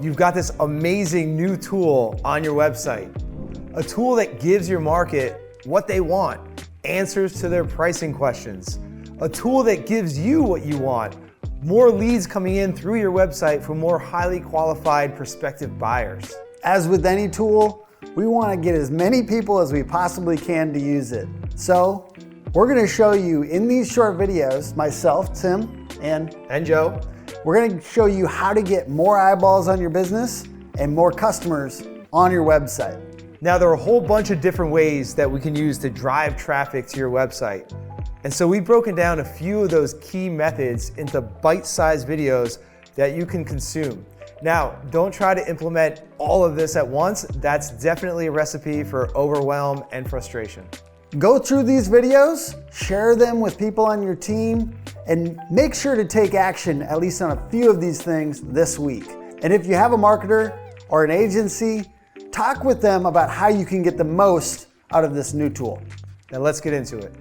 you've got this amazing new tool on your website. A tool that gives your market what they want, answers to their pricing questions. A tool that gives you what you want, more leads coming in through your website from more highly qualified prospective buyers. As with any tool, we want to get as many people as we possibly can to use it. So we're going to show you in these short videos, myself, Tim, and Joe, we're going to show you how to get more eyeballs on your business and more customers on your website. Now, there are a whole bunch of different ways that we can use to drive traffic to your website. And so we've broken down a few of those key methods into bite-sized videos that you can consume. Now, don't try to implement all of this at once. That's definitely a recipe for overwhelm and frustration. Go through these videos, share them with people on your team, and make sure to take action at least on a few of these things this week. And if you have a marketer or an agency, talk with them about how you can get the most out of this new tool. Now let's get into it.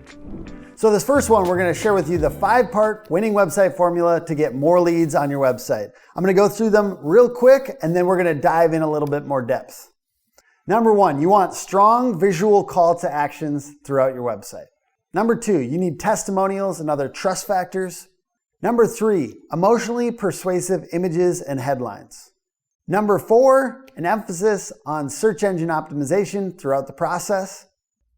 So this first one, we're going to share with you the 5-part winning website formula to get more leads on your website. I'm going to go through them real quick, and then we're going to dive in a little bit more depth. Number 1, you want strong visual call to actions throughout your website. Number 2, you need testimonials and other trust factors. Number 3, emotionally persuasive images and headlines. Number 4, an emphasis on search engine optimization throughout the process.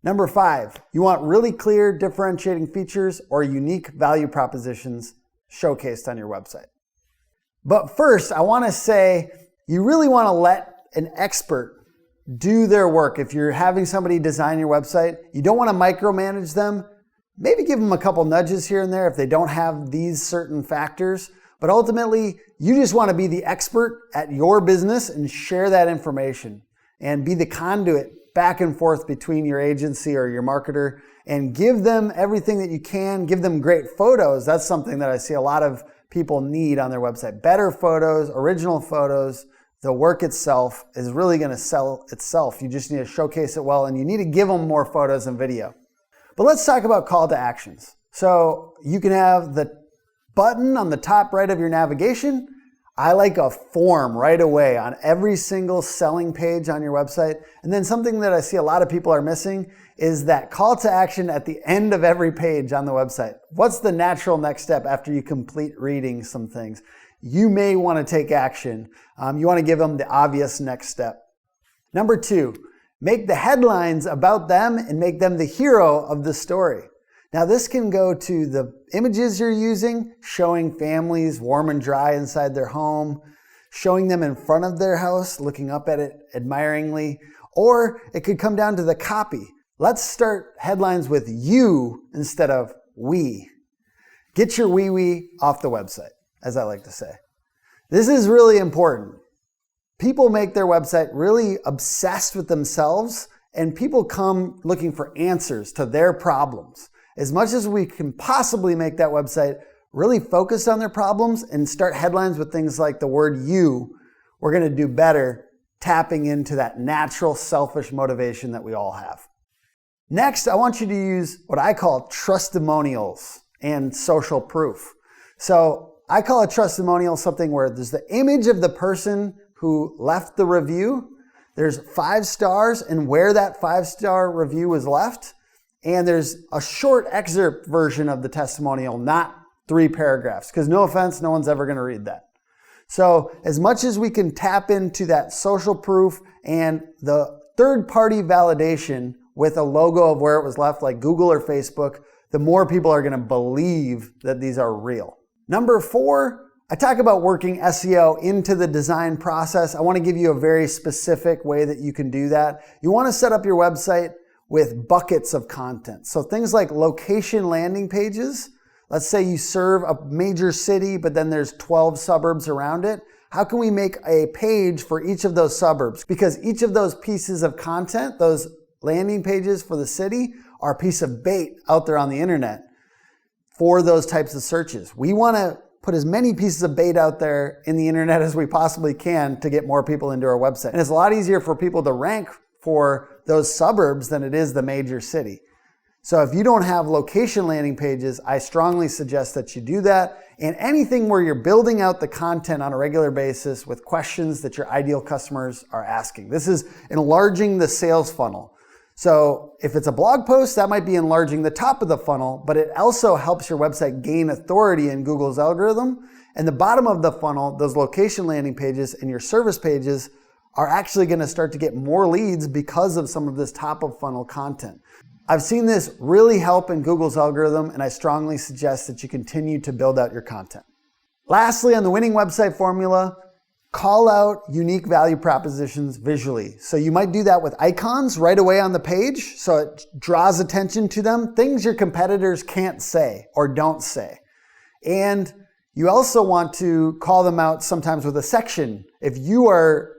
Number 5, you want really clear differentiating features or unique value propositions showcased on your website. But first, I want to say you really want to let an expert do their work. If you're having somebody design your website, you don't want to micromanage them. Maybe give them a couple nudges here and there if they don't have these certain factors. But ultimately, you just want to be the expert at your business and share that information and be the conduit back and forth between your agency or your marketer and give them everything that you can. Give them great photos. That's something that I see a lot of people need on their website. Better photos, original photos. The work itself is really going to sell itself. You just need to showcase it well, and you need to give them more photos and video. But let's talk about call to actions. So you can have the button on the top right of your navigation. I like a form right away on every single selling page on your website. And then something that I see a lot of people are missing is that call to action at the end of every page on the website. What's the natural next step after you complete reading some things? You may want to take action. You want to give them the obvious next step. Number 2, make the headlines about them and make them the hero of the story. Now this can go to the images you're using, showing families warm and dry inside their home, showing them in front of their house, looking up at it admiringly, or it could come down to the copy. Let's start headlines with you instead of we. Get your wee off the website, as I like to say. This is really important. People make their website really obsessed with themselves, and people come looking for answers to their problems. As much as we can possibly make that website really focus on their problems and start headlines with things like the word you, we're going to do better tapping into that natural selfish motivation that we all have. Next, I want you to use what I call Trustimonials and social proof. So I call a Trustimonial something where there's the image of the person who left the review. There's 5 stars and where that 5-star review was left. And there's a short excerpt version of the testimonial, not 3 paragraphs, because no offense, no one's ever going to read that. So as much as we can tap into that social proof and the third-party validation with a logo of where it was left, like Google or Facebook, the more people are going to believe that these are real. Number 4, I talk about working SEO into the design process. I want to give you a very specific way that you can do that. You want to set up your website with buckets of content. So things like location landing pages. Let's say you serve a major city, but then there's 12 suburbs around it. How can we make a page for each of those suburbs? Because each of those pieces of content, those landing pages for the city, are a piece of bait out there on the internet for those types of searches. We want to put as many pieces of bait out there in the internet as we possibly can to get more people into our website. And it's a lot easier for people to rank for those suburbs than it is the major city. So if you don't have location landing pages, I strongly suggest that you do that. And anything where you're building out the content on a regular basis with questions that your ideal customers are asking. This is enlarging the sales funnel. So if it's a blog post, that might be enlarging the top of the funnel, but it also helps your website gain authority in Google's algorithm. And the bottom of the funnel, those location landing pages and your service pages are actually going to start to get more leads because of some of this top of funnel content. I've seen this really help in Google's algorithm, and I strongly suggest that you continue to build out your content. Lastly, on the winning website formula, call out unique value propositions visually. So you might do that with icons right away on the page, so it draws attention to them, things your competitors can't say or don't say. And you also want to call them out sometimes with a section. If you are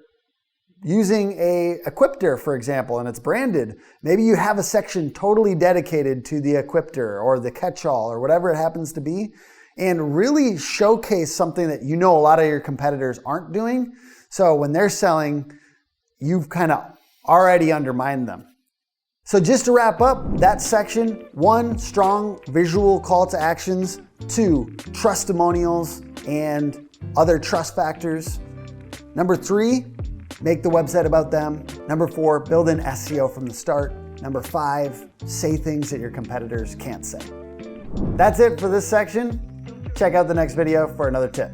using a equipter, for example, and it's branded, maybe you have a section totally dedicated to the equipter or the catch-all or whatever it happens to be, and really showcase something that you know a lot of your competitors aren't doing. So when they're selling, you've kind of already undermined them. So just to wrap up that section, 1, strong visual call to actions. 2, Trustimonials and other trust factors. Number 3, make the website about them. Number 4, build in SEO from the start. Number 5, say things that your competitors can't say. That's it for this section. Check out the next video for another tip.